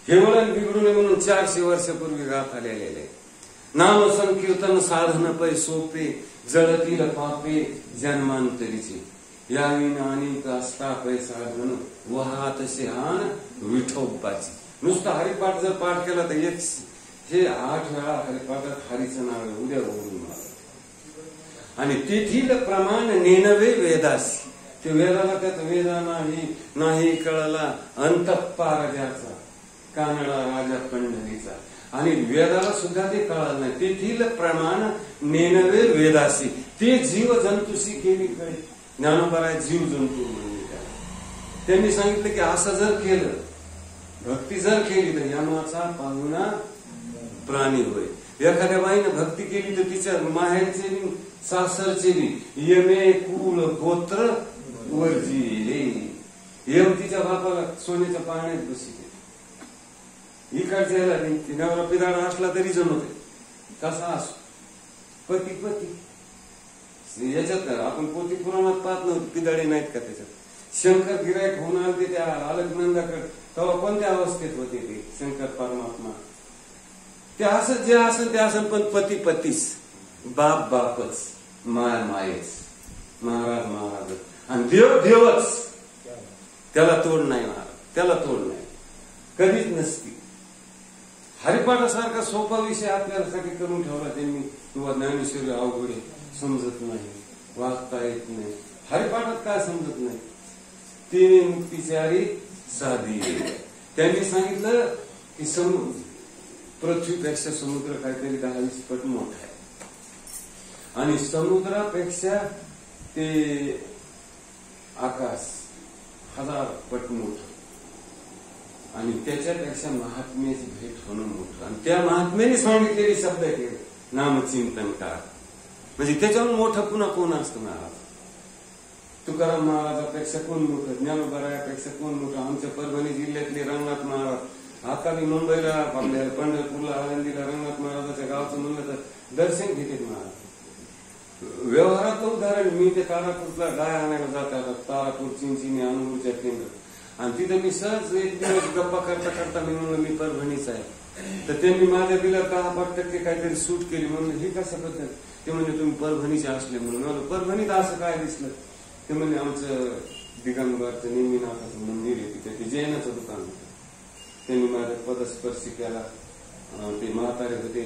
हे वळण बिघडू नये म्हणून 400 वर्षापूर्वी गाथा लिहिलेले. नाम संकीर्तन साधन पै सोपे, जळतील पापे जन्मांतरीचे, याविन अनेक असता पै साधन, वहात शहाण विठोबाची. नुसतं हरिपाठ जर पाठ केला तर हे 8 वेळा हरिपाठात हरीचं नाव आहे, उद्या बोलून मला. आणि तेथील प्रमाण नेनवे वेदासी, ते वेदाला त्यात वेदा नाही कळला अंतःपार ज्याचा, कानडा राजा पंढरीचा. आणि वेदाला सुद्धा ते कळालं नाही. तेथील प्रमाण नेनवे वेदासी, ते जीव जंतुशी केली कळे. ज्ञानोबराय जीव जंतू म्हणून त्यांनी सांगितलं की असं जर केलं, भक्ती जर केली तर यमाचा पाहुणा प्राणी होय. एखाद्या बाईनं भक्ती केली तर तिच्या माहेरचे बी सासरचे बी यमे कुळ गोत्र वर्जिले. यम तिच्या बापाला सोन्याच्या पाण्यात बसते, इकडच्या नवरा पिदाडा असला तरी जमते, कसा असो. पती पती याच्यात आपण पोती पुराणात पाहत नव्हतो, पिदाडे नाहीत का त्याच्यात. शंकर गिरायक होऊन आले त्या अलकनंदाकडे, तेव्हा कोणत्या अवस्थेत होते ते शंकर परमात्मा. ते असं जे असेल ते असेल, पण पती पतीच, बाप बापच, माया मायेच, महाराज महाराज, आणि देव देवच. त्याला तोड नाही महाराज, त्याला तोड नाही, कधीच नसती. हरिपाठासारखा सोपा विषय आपल्यासाठी करून ठेवला त्यांनी. किंवा ज्ञानेश्वरी अवघडे समजत नाही, वाचता येत नाही. हरिपाठात काय समजत नाही. तिने मुक्तिचारी साधी. त्यांनी सांगितलं की पृथ्वीपेक्षा समुद्र काहीतरी 10-20 पट मोठा आहे, आणि समुद्रापेक्षा ते आकाश 1000 पट मोठं, आणि त्याच्यापेक्षा महात्म्याची भेट होणं मोठं. आणि त्या महात्म्याने सांगितलेले शब्द आहे नामचिंतन करा. म्हणजे त्याच्याहून मोठं पुन्हा कोण असतं महाराज. तुकाराम महाराजापेक्षा कोण मोठं, ज्ञानोबरायापेक्षा कोण मोठं. आमच्या परभणी जिल्ह्यातले रंगनाथ महाराज, आता मी मुंबईला आपल्या पंढरपूरला आळंदीला रंगनाथ महाराजाच्या गावचं म्हणलं तर दर्शन घेते महाराज. व्यवहारातलं उदाहरण, मी ते तारापूरला गाय आणायला जातात, तारापूर चिंचिनी अनुभूच्या केंद्र, आणि तिथे मी सहज एक दिवस गप्पा करता करता मी म्हणलं मी परभणीचा आहे. तर त्यांनी माझ्या बिलात 10% काहीतरी सूट केली. म्हणून हे कसं पद्धत. ते म्हणजे तुम्ही परभणीचे असले म्हणून. मला परभणीत असं काय दिसलं. ते म्हणजे आमचं दिगंबरचं नेहमीनाथाचं मंदिर आहे, तिथे ते जैनाचं दुकान होतं. त्यांनी माझ्या पदस्पर्शी केला. ते म्हातारे होते,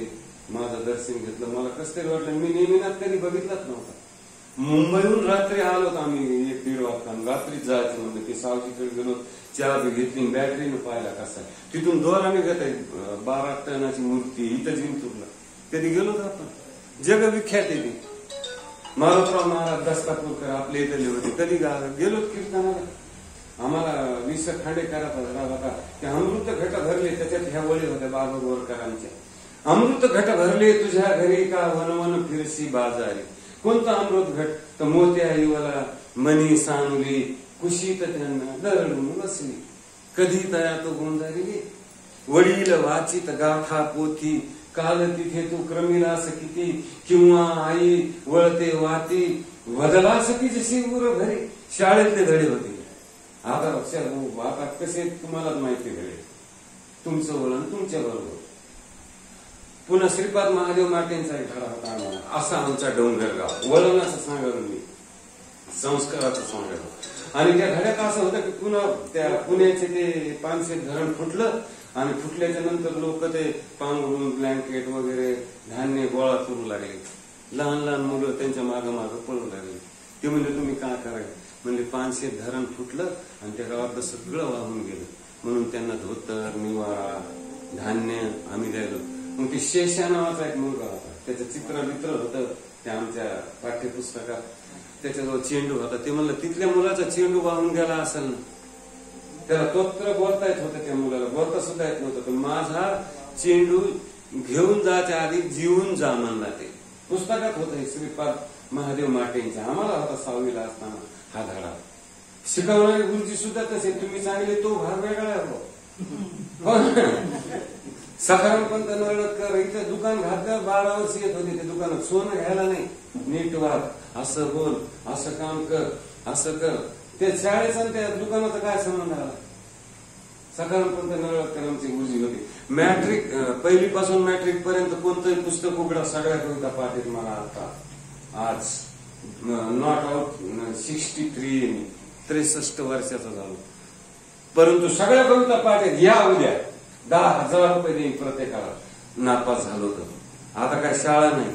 माझं दर्शन घेतलं. मला कसं तरी वाटलं, मी नेहमीनाथ कधी बघितलाच नव्हता. मुंबईहून रात्री आलो आम्ही 1-1:30 वाजता. रात्रीच जायचं म्हणजे ते सावजीकडे गेलो, चहा घेतली, बॅटरीनं पाहिला कसा तिथून दोराने घेत आहे 12 टनाची मूर्ती इथं जिंतूरला. कधी गेलो तर आपण जगविख्यात आहे ती. मारुतराव महाराज दस्तापूरकर आपले इथले होते. कधी गेलो कीर्तनाला. आम्हाला विस खांडेकराचा धडा होता. ते अमृत घट भरले, त्याच्यात ह्या वळी होत्या बाबा गोरकरांच्या. अमृत घट भरले तुझ्या घरी का वन फिरसी बाजारी. कोणता अमृत घट? तर मोत्या हिवला मनी सानुली कुशीत त्यांना दरडून बसली. कधी तया तो गोंधारी वडील वाचित गाथा पोथी काल तिथे तू क्रमिलास किती किंवा आई वळते वाती वदलास की जशी उर भरी. शाळेतले धडे होते. आता कसे तुम्हालाच माहिती धडे. तुमचं वळण तुमच्या बरोबर. पुन्हा श्रीपाद महादेव माटेंचा एक धडा होता आम्हाला. असा आमचा डोंगरगाव. वळणाचं सांगायला मी, संस्काराचं सांगायला. आणि त्या धड्यात असं होतं की पुन्हा त्या पुण्याचे ते पानशेत धरण फुटलं आणि फुटल्याच्या नंतर लोक ते पांघरून ब्लँकेट वगैरे धान्य गोळा करू लागले. लहान लहान मुलं त्यांच्या मागं मागं पळू लागले. ते म्हणजे तुम्ही काय करायचं म्हणजे पानशेत धरण फुटलं आणि त्या गावात सगळं वाहून गेलं म्हणून त्यांना धोतर निवारा धान्य आम्ही द्यायलो. मग ते शेषा नावाचा एक मुलगा होता. त्याचं चित्र होतं त्या आमच्या पाठ्यपुस्तकात. त्याच्याजवळ चेंडू होता. ते म्हणलं तिथल्या मुलाचा चेंडू वाहून गेला असेल ना. त्याला तोत्र बोलता येत होतं. त्या मुलाला बोलता सुद्धा येत नव्हतं. पण माझा चेंडू घेऊन जायच्या आधी जीवन जा म्हणला. ते पुस्तकात होतं श्रीपाद महादेव माटेंच्या. आम्हाला होता 6वीला असताना हा धडा. शिकवणारे गुरुजी सुद्धा तसे. तुम्ही सांगले तो भाग वेगळा आहे. सखारामपंत नळकर इथं दुकान घातलं 12 वर्ष येत होते. ते दुकानात सोनं घ्यायला नाही. नीट वाग, असं बोल, असं काम कर, असं कर. ते शाळेचा त्या दुकानाचा काय संबंध आला? सखारामपंत नळकर आमचे गुरुजी होते. मॅट्रिक पहिलीपासून मॅट्रिक पर्यंत कोणतंही पुस्तक उघडा सगळ्या कविता पाठीत मला आता आज नॉट आउट 63 63 वर्षाचा झालो. परंतु सगळ्या कविता पाठीत या उद्या 10,000 रुपये देईन प्रत्येकाला. नापास झालो तर आता काय शाळा नाही.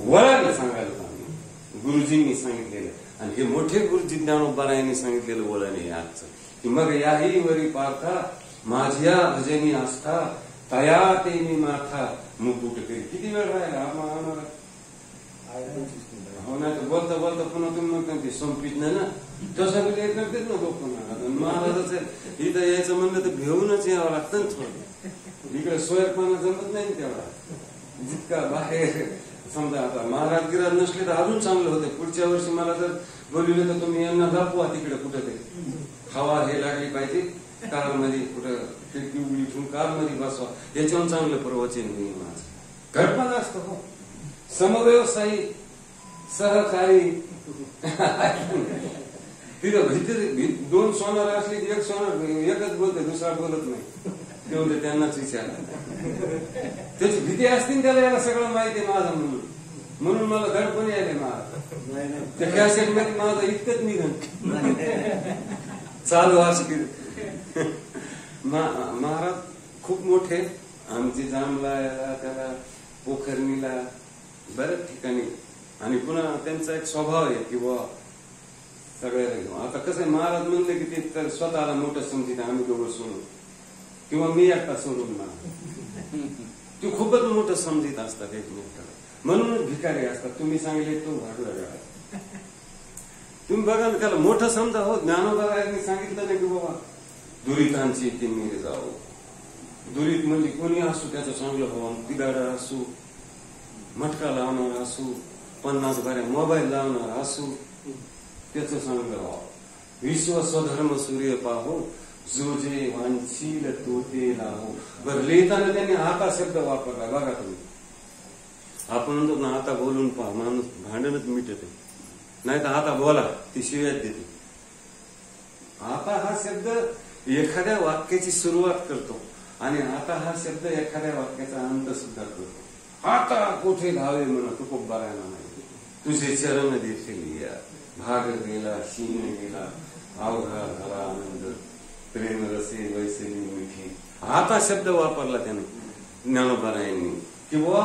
वळायला सांगायला आम्ही गुरुजींनी सांगितलेलं. आणि हे मोठे गुरुजी ज्ञानोबा यांनी सांगितलेलं वळण आहे आजचं की मग याही वरी पार्था माझ्या भजनी आस्था तया ते मी माथा मुकुट करी. किती वेळ राहिला आम्हाला? हो ना. बोलता बोलता पुन्हा तुम्ही म्हणता ते संपित नाही ना. तसं बी करतेच ना लोक. महाराजाचं इथं यायचं म्हणलं तर घेऊनच यावं लागतं ना थोडं. इकडे सोयरपणा जमत नाही तेवढा. जितका बाहेर समजा आता महाराज गिराज नसले तर अजून चांगलं होतं. पुढच्या वर्षी मला जर बोलवलं तर तुम्ही यांना दाखवा तिकडे कुठेतरी. हवा हे लागली पाहिजे कारमध्ये, कुठं खिडकी उघडी ठेवून कारमध्ये बसवा. याच्याहून चांगलं प्रवचन होईल माझं. घडपण असतं. हो समव्यवसायी सहकारी. तिथं भीती 2 सोनार असली की एक सोनार एकच बोलते, दुसरा बोलत नाही. ते म्हणते त्यांनाच विचार. त्याची भीती असतील त्याला. याला सगळं माहिती आहे माझं म्हणून मला धडपण यायले महाराज. त्या कॅसेट मध्ये माझं इतकंच निघन चालू असतील. महाराज खूप मोठे. आमची जामला त्याला पोखरणीला बऱ्याच ठिकाणी. आणि पुन्हा त्यांचा एक स्वभाव आहे की बुवा सगळ्याला घेऊ. आता कसं आहे महाराज म्हणले की ते तर स्वतःला मोठं समजित आम्ही दोघं सोडून किंवा मी एकटा सोडून ना. ते खूपच मोठं समजित असतात एकमेकाला. म्हणूनच भिकारी असतात. तुम्ही सांगितले तो भाग वेगळा. तुम्ही बघा ना त्याला मोठं समजा. हो ज्ञानोबा यांनी सांगितलं नाही की बाबा दुरितांची ती मी जाऊ. दुरीत म्हणजे कोणी असू त्याचं चांगलं व्हावं. बिगाडा असू, मटका लावणार असू, 50 बाऱ्या मोबाईल लावणार असू, त्याचं चांगलं व्हावं. विश्व स्वधर्म सूर्य पाहो जो जे वांशील तो ते लाहो. बरं लिहिताना त्यांनी आता शब्द वापरला बघा तुम्ही. आपण म्हणतो ना आता बोलून पहा माणूस भांडणच मिटते. नाही तर आता बोला ती शिव्यात देते. आता हा शब्द एखाद्या वाक्याची सुरुवात करतो आणि आता हा शब्द एखाद्या वाक्याचा अंत सुद्धा करतो. आता कुठे धावे म्हणा तू खूप बघायला नाही. तुझे चरण देखील या भाग गेला शीन गेला अवघा झाला आनंद प्रेम रसे वैसे मिठी आता शब्द वापरला त्याने ज्ञानोबारायांनी की बुवा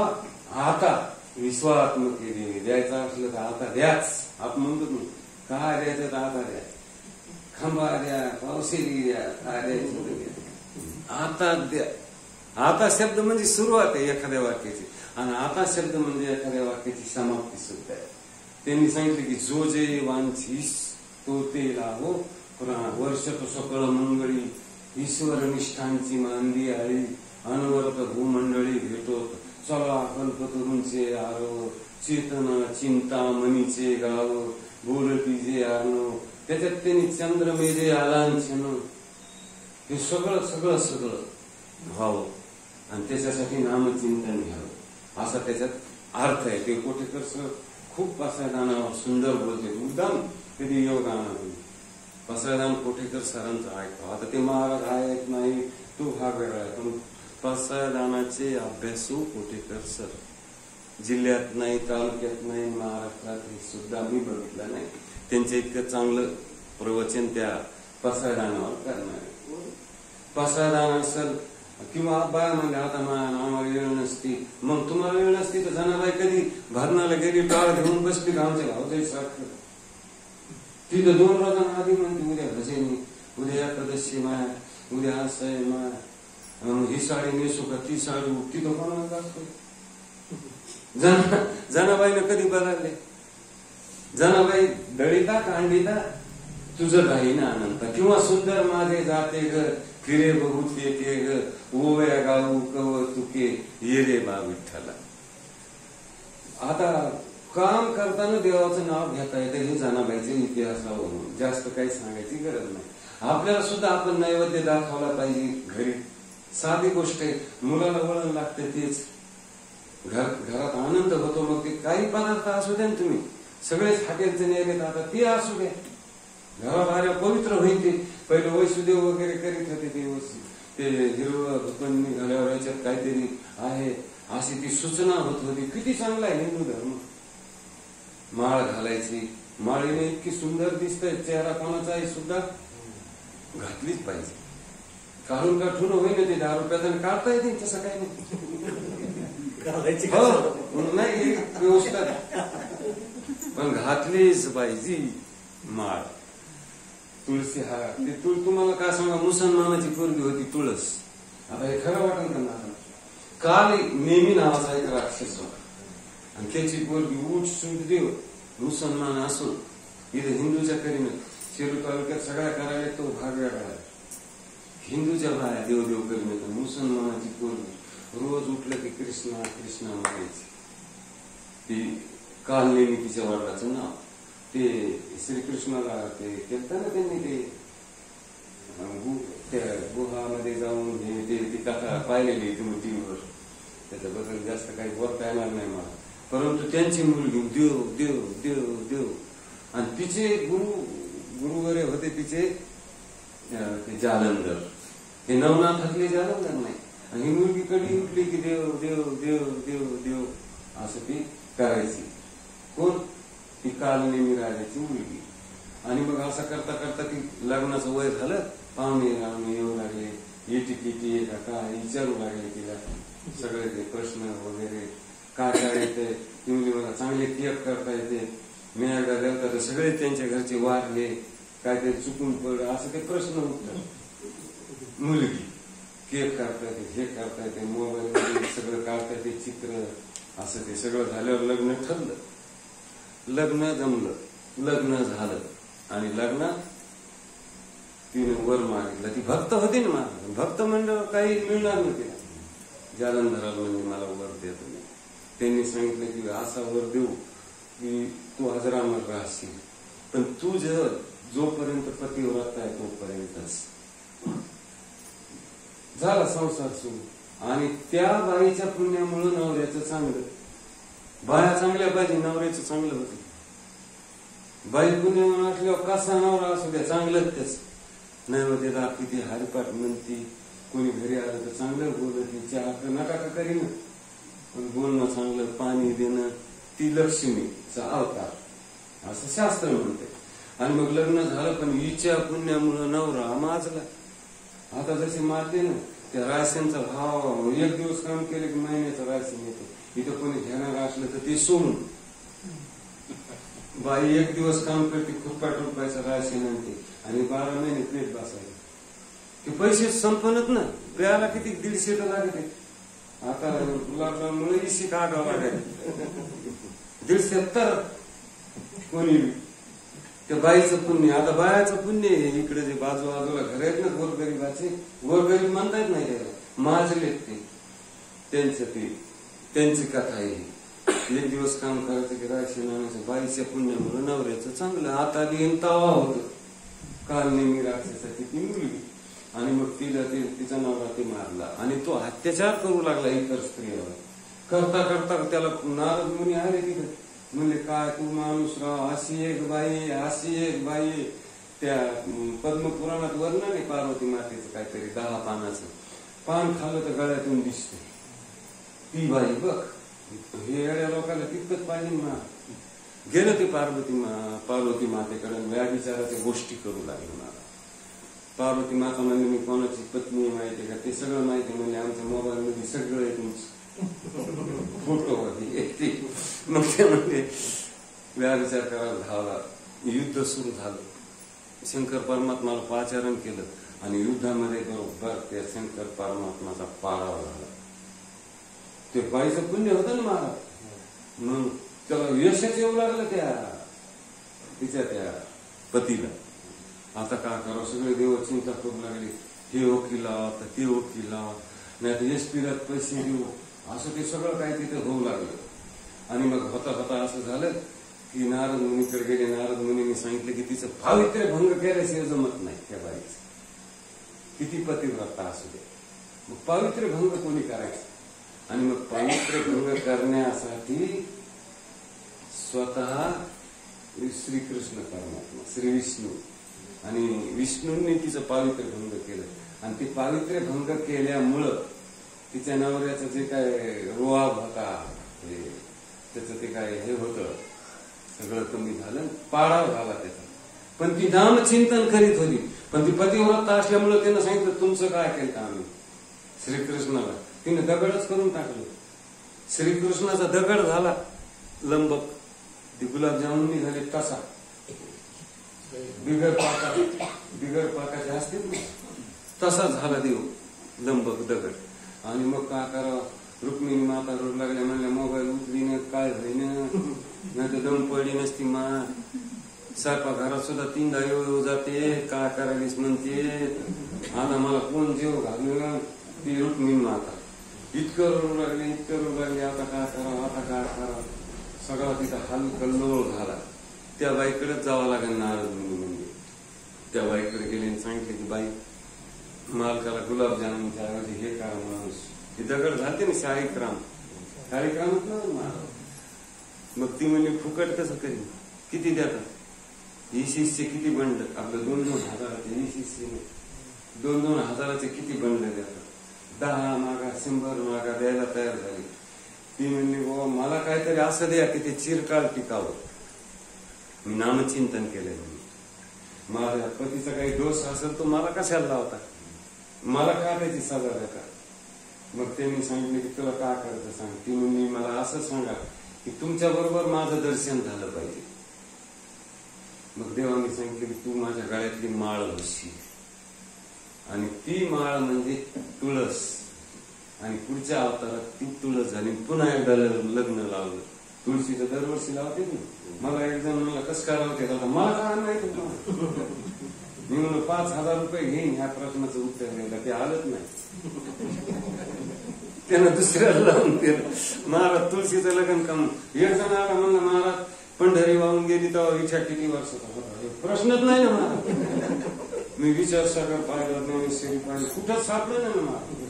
आता विश्वात्मक द्यायचं असलं तर आता द्याच. आपण म्हणतो नाही काय द्यायचं तर आता द्या, खंबा द्या, पावसेली द्या, काय द्यायचं द्या, आता द्या. आता शब्द म्हणजे सुरुवात आहे एखाद्या वाक्याची, आणि आता शब्द म्हणजे एखाद्या वाक्याची समाप्ती सुद्धा आहे. त्यांनी सांगितले की जो जे वांछीस तो ते लाभो, वर्ष तो सकळ मंगळी, ईश्वर निष्ठांची मांदी आळी, अनवरत भूमंडळी भेटोत, चला कल्पतरूंचे आरो, चेतना चिंता मनीचे गाव, बोलती जे आनो. त्याच्यात त्यांनी चंद्रमेजे आलांछन, हे सगळं सगळं सगळं व्हावं आणि त्याच्यासाठी नामचिंतन घ्यावं असा त्याच्यात अर्थ आहे. ते कोठेकर खूप पसायदानावर सुंदर बोलते. मुद्दाम कधी योग आणा पसायदान कोठेकर सरांचं ऐकतो. आता ते महाराज ऐकत नाही तो भाग वेगळा आहे, पण पसायदानाचे अभ्यासू कोठेकर सर जिल्ह्यात नाही, तालुक्यात नाही, महाराष्ट्रात सुद्धा मी बघितलं नाही. त्यांचे इतकं चांगलं प्रवचन त्या पसायदानावर करणार. पसायदान असेल किंवा बाया म्हणजे आता आम्हाला वेळ नसती, मग तुम्हाला वेळ नसती तर जनाबाई कधी भरणाला गेली, टाळ घेऊन बसली आमच्या भावजाई सारखं. तिथं 2 रोजांना आधी म्हणते उद्या भजनी, उद्या एकादशी माया, उद्या असं आहे माया, ही साडी नेसू का ती साडी, तिथं कोणाला दाखव. जनाबाईनं कधी बदलले? जनाबाई दळीता कांडिता तुझं काही ना अनंत, किंवा सुंदर माझे जाते ग फिरे बहुत येते ग, ओव्या गाऊ कवतुके ये रे बा विठ्ठला. आता काम करताना देवाचं नाव घेता येतं हे जनाबाईच्या इतिहासावरून, जास्त काही सांगायची गरज नाही. आपल्याला सुद्धा आपण नैवेद्य दाखवला पाहिजे घरी. साधी गोष्ट आहे, मुलाला वळण लागते तेच. घरात आनंद होतो, मग ते काही पदार्थ असू द्या तुम्ही सगळेच हॉटेलचे नैवेद्य आता ते असू द्या, घराबाहेर पवित्र होईल. ते पहिले वैसुदेव वगैरे करीत होते ते हिरवं धुपण घाल्यावर याच्यात काहीतरी आहे अशी ती सूचना होत होती. किती चांगला आहे हिंदू धर्म. माळ घालायची, माळीने इतकी सुंदर दिसतंय, चेहरा कोणाचाही सुद्धा घातलीच पाहिजे. काढून का ठुन होईना ते 10 रुपयाचं काढता येते तसं काही नाही व्यवस्था, पण घातलीच पाहिजे माळ. तुळशी हा ते तुम्हाला काय सांगा, मुसलमानाची पोरगी होती तुळस. आता हे खरं वाटत ना, काल नेहमी नावाचा एक राक्षस होता आणि त्याची पोरगी उठ सूट देव मुसलमान असून इथे हिंदूच्या करीनं शिरू तालुक्यात सगळ्या करायला तो भाग वेगळा आहे. हिंदूच्या बाया देवदेव करीन, मुसलमानाची पोरगी रोज उठलं की कृष्णा कृष्णा मागायची. ती काल नेहमी तिच्या वडिलाचं नाव ते श्रीकृष्णाला ते केलं ना त्यांनी, ते गुहामध्ये जाऊन ती कथा पाहिलेली तुम्ही टीव्हीवर. त्याच्याबद्दल जास्त काही बोलता येणार नाही मला, परंतु त्यांची मुलगी देव देव देव देव आणि तिचे गुरुवरे होते तिचे जालंधर, हे नवनाथातले जालंधर नाही. आणि ही मुलगी कधी उठली की देव देव देव देव देव असं ती करायची. कोण? ती कालनेमी राजाची मुलगी. आणि मग असं करता करता ती लग्नाचं वय झालं, पाहुणे रावणे येऊ लागले, येटी किती आहे का काय विचारू लागले तिला सगळे ते प्रश्न वगैरे. काय काय येते ती मुली, मला चांगले केक करता येते, मी एकदा देवता तर सगळे त्यांच्या घरचे वारले, काहीतरी चुकून पडलं असं ते प्रश्न उठतात. मुलगी केक करता येते, हे करता येते, मोबाईल सगळं काढता येते, चित्र असं ते सगळं झाल्यावर लग्न ठरलं. लग्न जमलं, लग्न झालं आणि लग्नात तिने वर मागितलं. ती भक्त होती ना, मला भक्त म्हणलं काही मिळणार नाही तिला. जालंधराला म्हणजे मला वर देत नाही. त्यांनी सांगितलं की असा वर देऊ की तू अजरामर राहशील, पण तू जोपर्यंत पतिव्रता आहे तोपर्यंतच. झाला संसार सुरू. आणि त्या बाईच्या पुण्यामुळे नवऱ्याचं चांगलं, बाया चांगल्या पाहिजे, नवऱ्याचं चांगलं होतं. बाई पुण्यावर असल्यावर कसा नवरा असू द्या चांगलंच त्याच. नैवेद्य दाखवते, हरिपाठ म्हणती, कोणी घरी आलं तर चांगलं बोलत, चहा नका का करीन, पण बोलणं चांगलं, पाणी देणं, ती लक्ष्मीचा अवतार असं शास्त्र म्हणते. आणि मग लग्न झालं, पण हिच्या पुण्यामुळं नवरा माजला. आता जसे मारले ना त्या राशनचा भाव 1 दिवस काम केलं की महिन्याचं राशन येतं. इथं कोणी घेणार असलं तर ते सोडून बाई 1 दिवस काम करते, खूप रुपयाचं राशन आणते आणि 12 महिने पेट बसायला. ते पैसे संपनच ना. प्यायला किती 150 तर लागते. आता लॉकडाऊनमुळे 20 काढावं लागेल. 150 तर कोणी त्या बाईचं पुण्य. आता बायाचं पुण्य आहे. इकडे जे बाजूबाजूला घर आहेत ना गोरगरीबाचे, गोरगरीब म्हणतायत नाही त्याला, माजलेत ते. त्यांची कथा आहे. 1 दिवस काम करायचं की राशन आणायचं. बाईच्या पुण्यामुळे नवऱ्याचं चांगलं. आता तवा होत काल नेहमी राक्षसाची ती मुलगी आणि मग तिचा नवरा ते मारला आणि तो अत्याचार करू लागला इतर स्त्रियावर. करता करता त्याला नारद मुनी आले तिथे. म्हणले काय तू माणूस राव, अशी एक बाई. त्या पद्मपुराणात वर्णन आहे पार्वती मातेचं काहीतरी 10 पानाचं. पान खाल्लं तर गळ्यातून दिसते ती बाई. बघ हे येड्या लोकांना तितकंच पाहिजे ना. गेलं ते पार्वती मातेकडे व्याभिचाराच्या गोष्टी करू लागले. मला पार्वती माता म्हणजे मी कोणाची पत्नी माहिती का, ते सगळं माहिती. म्हणजे आमच्या मोबाईल मध्ये सगळं आहे तुमचं फोटो होती. मग ते म्हणजे व्याभिचार करायला धावला. युद्ध सुरू झालं. शंकर परमात्माला पाचारण केलं आणि युद्धामध्ये बरोबर त्या शंकर परमात्माचा पाडावा झाला. ते बाईचं पुण्य होतं ना महाराज. म्हणून त्याला यशच येऊ लागलं तिच्या त्या पतीला. आता काय करावं, सगळे देव चिंता करू लागले. हे वकील लावा तर ते वकील लावा, नाही तर एसपीला पैसे देऊ, असं ते सगळं काय तिथे होऊ लागलं. आणि मग होता असं झालं की नारद मुनीकडे गेले. नारद मुनींनी सांगितलं की तिचं पावित्र्य भंग केल्याशिवाय जमत नाही त्या बाईचं, किती पतिव्रता असू दे. मग पावित्र्य भंग कोणी करायचं? आणि मग पावित्र्य भंग करण्यासाठी स्वतः श्रीकृष्ण परमात्मा, श्री विष्णू आणि विष्णूंनी तिचं पावित्र्य भंग केलं. आणि ते पावित्र्य भंग केल्यामुळं तिच्या नवऱ्याचं जे काय रोआब होता, त्याचं ते काय हे होतं सगळं कमी झालं, पाडाव झाला त्याचा. पण ती नामचिंतन करीत होती. पण ती पतिव्रता असल्यामुळं त्यानं सांगितलं तुमचं काय केलं आम्ही श्रीकृष्णाला. तिने दगडच करून टाकलं. श्रीकृष्णाचा दगड झाला लंबक. ती गुलाबजामुन निघाले तसा, बिगर पाकाचे असते ना तसा झाला देव लंबक दगड. आणि मग काय करावं, रुक्मिणी माता रोड लागल्या. म्हणल्या मोबाईल उचलीने काय होईन, नाही तर दम पडली नसती मा. स्वयंपाकघरात सुद्धा 3दा येऊ जाते, काय करावीस म्हणते. आता मला कोण जेव घालून. ती रुक्मिणी माता इतकं रोड लागले. आता काय करावं. सगळा तिथं हलकल्लोळ झाला. त्या बाईकडेच जावं लागेल नारद मुनी. म्हणजे त्या बाईकडे गेले आणि सांगितले की बाई मालकाला गुलाबजामुनच्या ऐवजी हे करा माणूस. ती दगड घालते ना शाळीक्रामच ना. मग ती म्हणजे फुकट कसं करीन, किती देतात इशिसचे किती बंड. आपलं 2-2 हजाराचे इशिसचे 2-2 हजाराचे किती बंड देतात. 10 मागा 100 मागा द्यायला तयार झाली. ती म्हणली बाबा मला काहीतरी असं द्या की ते चिरकाळ टिकावं. मी नामचिंतन केलंय. माझ्या पतीचा काही दोष असेल तो मला कशाला लावता, मला का त्याची सजा देता. मग त्यांनी सांगितलं की तुला काय करायचं सांग. ती म्हणली मला असं सांगा की तुमच्या बरोबर माझं दर्शन झालं पाहिजे. मग देवाने सांगितलं की तू माझ्या गळ्यातली माळ होशील. आणि ती माळ म्हणजे तुळस. आणि पुढच्या अवतारात ती तुळस झाली. पुन्हा एकदा लग्न लावलं. तुळशीचं दरवर्षी लावते ना. मला एक जण मला कसं काय लावते, मला काय माहिती. मी म्हणलं 5,000 रुपये घेईन ह्या प्रश्नाचं उत्तर द्यायला. ते आलंच नाही. त्यानं दुसऱ्याला लावून दिलं. महाराज तुळशीचं लग्न काम. एक जण आला म्हणलं महाराज पंढरी वाहून गेली तेव्हा विचार किती वर्षाचा होता. प्रश्नच नाही ना महाराज. मी विचार सागर पाहिलं, ज्ञानेश्वरी पाहिलं, कुठंच सापडलं ना महाराज.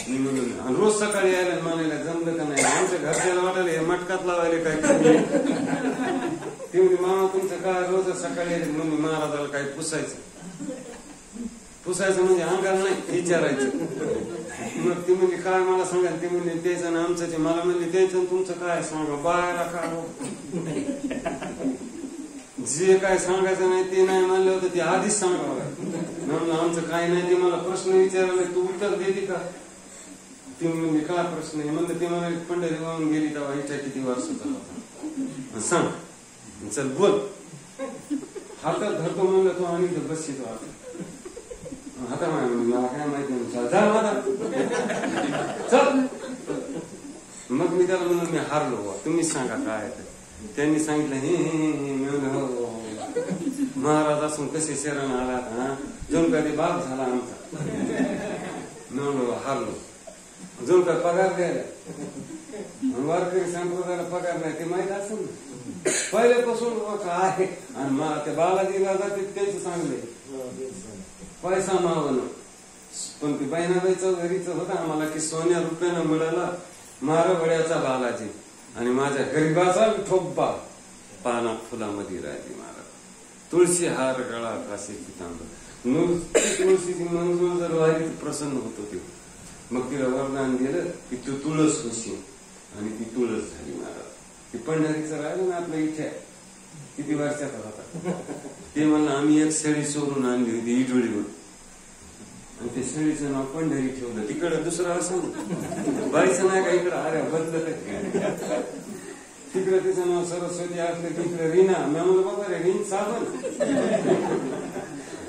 मी म्हणून रोज सकाळी यायला म्हणायला जमलं का नाही. आमच्या घरच्याला वाटायला हे मटकात लावायला काय ते म्हणजे मामा तुमचं काय रोज सकाळी म्हणून महाराजाला काय पुसायचं म्हणजे अंगाला नाही विचारायचं. मग ती म्हणजे काय मला सांगा. ते म्हणजे त्याचं ना आमचं. मला म्हणजे त्याचं तुमचं काय सांगा. बाहेर काय जे काय सांगायचं नाही ते नाही म्हणलं होतं ते आधीच सांगावं. म्हणून आमचं काही नाही. ते मला प्रश्न विचारले, तू उत्तर देते का? ती म्हणजे काय प्रश्न आहे म्हणलं. ते म्हणाले पंढरी वाहून गेली तेव्हा हिच्या किती वर्षाचा होता सांग, चल बोल. हातात धरतो म्हणलं तो आणि बसतो हाता मला काय माहिती नाही, जा माझा चल. मग मी त्याला म्हणून मी हारलो, तुम्हीच सांगा काय आहे. त्यांनी सांगितलं हे हो महाराज असून कसे शरण आलात, हा जणू का ते बाप झाला आमचा. म्हणून हारलो. जणू का पगार द्यायला वारकरी संप्रदायाला पगार नाही ते माहित असेल ना पहिल्यापासून काय. आणि मग ते बालाजीला जाते त्याच चांगले पैसा मावणं. पण ती बहिणाबाईचं घरीच होता आम्हाला की सोन्या रुपयानं मिळाला मारवड्याचा बालाजी आणि माझ्या गरीबाचा ठोब्बा पानात फुलामध्ये राहिली महाराज. तुळशी हार गळा काशी पितांबर तुळशीची मंजूर जर व्हायली प्रसन्न होत होती. मग तिला वरदान दिलं की तू तुळस होशील आणि ती तुळस झाली महाराज. ती पंढरीचं राहिलं ना आपल्या इथे किती वर्षाचा होता. ते म्हणलं आम्ही एक शेळी चोरून आणली होती इडोळीवर आणि ते शेळीचं नाव पंढरी ठेवलं. तिकडं दुसरं असं बाईचं नाही का इकडं अरे बदलत. तिकडे तिचं नाव सरस्वती असलं तिकडे रीना. मी म्हणलं बाबा रे रीन साबण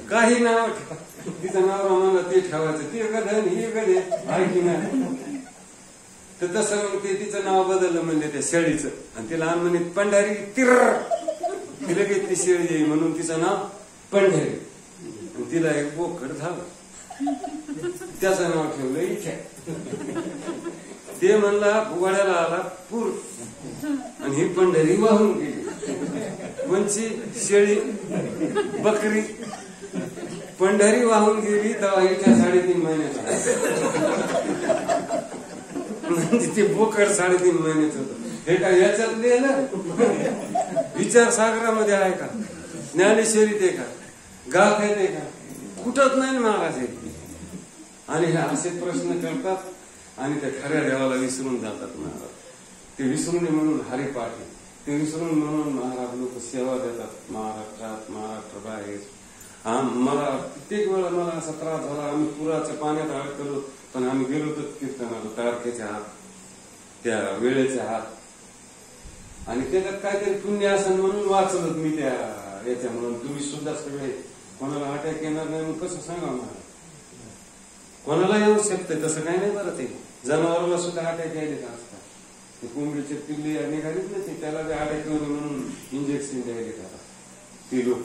काही नाव ठेवा. तिचं नाव मला ते ठेवायचं. ते गधन हे गधे ऐकी नाही. तर तसं मग ते तिचं नाव बदललं म्हणजे त्या शेळीचं. आणि तिला आण म्हणे पंढरी तिर. ती लगेच ती शेळी येईल म्हणून तिचं नाव पंढरी. आणि तिला एक बोकड झालं त्याचं नाव ठेवलं इथे. ते म्हणला वड्याला आला पूर आणि ही पंढरी वाहून गेली. कोणची शेळी बकरी पंढरी वाहून गेली तेव्हा हिच्या 3.5 महिन्याचा. म्हणजे ते बोकड 3.5 महिन्याचं होतं. हे काय याच्यात लिहिलं विचार सागरामध्ये आहे का? ज्ञानेश्वरीत आहे का? गाथ आहे का? कुठंच नाही महाराज आहे. आणि हे असे प्रश्न करतात आणि त्या खऱ्या देवाला विसरून जातात महाराज. ते विसरून म्हणून हरिपाठ ते विसरून म्हणून महाराज लोक सेवा देतात महाराष्ट्रात महाराष्ट्राबाहेर. मला कित्येक वेळा मला असा त्रास झाला. आम्ही पुराच्या पाण्यात अडकलो पण आम्ही गेलो तर कीर्तनाला तारखेच्या हात त्या वेळेच्या हात आणि त्याच्यात काहीतरी पुण्य असेल म्हणून वाचलं मी त्या याच्या. म्हणून तुम्ही सुद्धा सगळे कोणाला अटॅक येणार नाही मग कसं सांगा मला. कोणाला येऊ शकतं तसं काही नाही. बरं ते जनावराला सुद्धा अटॅक यायले का असतात. ते कोंबडीचे पिल्ले निघालीच नाही त्याला अटॅक येऊ म्हणून इंजेक्शन द्यायले का ती लोक.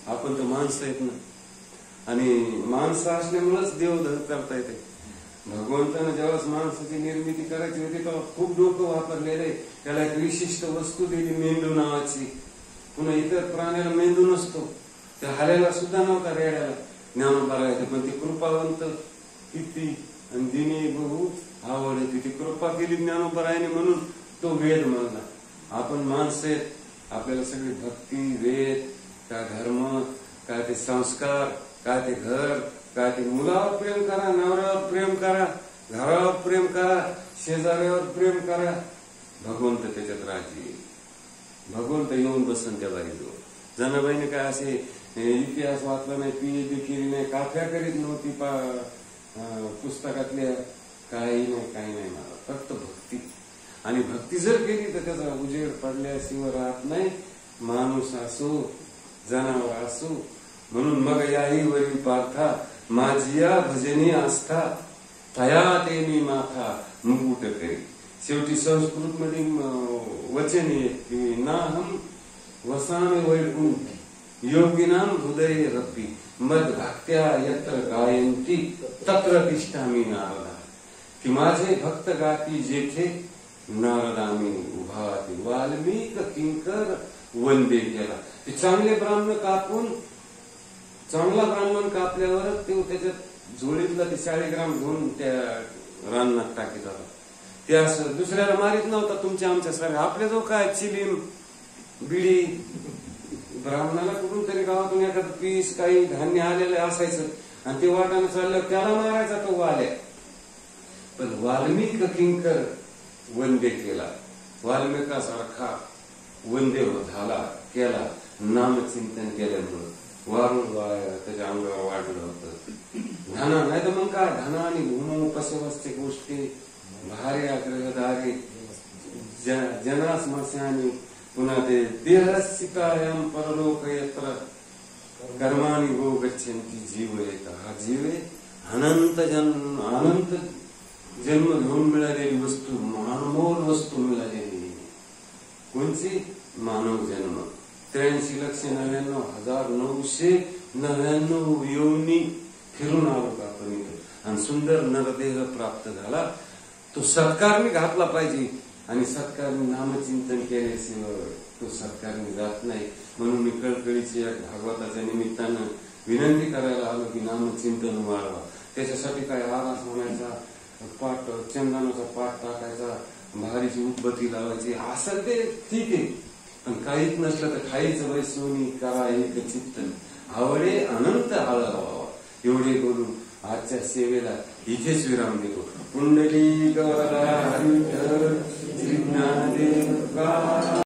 आपण तर माणसं आहेत ना आणि माणसं असल्यामुळेच देवधर करता येते. भगवंतानं जेव्हा माणसाची निर्मिती करायची होती तेव्हा खूप डोकं वापरलेले. त्याला एक विशिष्ट वस्तू दिली मेंदू नावाची. पुन्हा इतर प्राण्याला मेंदू नसतो. त्या हल्याला सुद्धा नव्हता रेड्याला ज्ञानोबाला. पण ती कृपावंत किती आणि दिनी बहु आवड ती कृपा केली ज्ञानोबारायने म्हणून तो वेद म्हणला. आपण माणसं आहेत. आपल्याला सगळी भक्ती वेद काय धर्म काय ते संस्कार काय ते घर काय ते मुलावर प्रेम करा नवऱ्यावर प्रेम करा घरावर प्रेम करा शेजाऱ्यावर प्रेम करा. भगवंत त्याच्यात राजी. भगवंत येऊन बसन त्या बाईजवळ. जनाबाईने काय असे इतिहास वाचला नाही PhD केली नाही काफ्या करीत नव्हती पुस्तकातल्या काही नाही मला फक्त भक्ती. आणि भक्ती जर केली तर त्याचा उजेड पडल्याशिवाय राहत नाही. माणूस असो जनावर असो. म्हणून मग याही वरील पार्था माझिया भजनी आस्था तया ते मी माथा मुकुट करी. शेवटी संस्कृत मध्ये वचन आहे ना हम वसामे वैकुंठ योगिनाम हृदय रप्पी मद भक्त्या यत्र गायंती तत्र तिष्ठामी नारदा. की माझे भक्त गाती जेथे नारदामी उभाती. वाल्मिक किंकर वंदे केला. ते चांगले ब्राह्मण कापून चांगला ब्राह्मण कापल्यावरच ते त्याच्यात झोळीतला ते 40 ग्राम घेऊन त्या रानात टाकीत होता. ते असं दुसऱ्याला मारित नव्हता तुमच्या आमच्या सारखा. आपल्या जो काय चिलीम बिडी ब्राह्मणाला कुठून तरी गावातून एखादं पीस काही धान्य आलेलं असायचं आणि ते वाटानं चाललं त्याला मारायचा तो वाल्या. पण वाल्मिक किंकर वंदे केला. वाल्मिकासारखा वंदे झाला केला नामचिंतन केल्यामुळं. वारंवार त्याच्या अंगावर वाढलं होतं. धना नाही तर मग काय, धना आणि गुण उपसवस्ते गोष्टी भारी आग्रहदारी जना स्मशानी, पुन्हा ते देहसिकायाम परलोक यत्र कर्मानी गो गच्छन्ति जीव एक. हा जीव अनंत जन्म घेऊन मिळालेली वस्तू, अनमोल वस्तू मिळालेली. कोणची? मानव जन्म. 83,99,999 योनी फिरून आलो का आपण इथे, आणि सुंदर नरदेह प्राप्त झाला. तो सत्कारने घातला पाहिजे, आणि सत्कारने नामचिंतन केल्याशिवाय तो सत्कारने जात नाही. म्हणून मी कळकळीची भागवताच्या निमित्तानं विनंती करायला आलो की नामचिंतन वाढवा. त्याच्यासाठी काय आरास म्हणायचा, पाठ चंदनाचा पाठ टाकायचा, भारीची उदबत्ती लावायची, असं ते ठीक आहे. पण काहीच नसलं तर खायचं वैसोनी करा एक चित्त, आवडे अनंत हळावा. एवढे बोलून आजच्या सेवेला इथेच विराम देतो. पुंडलिक वरदा विठ्ठल श्री ज्ञानदेव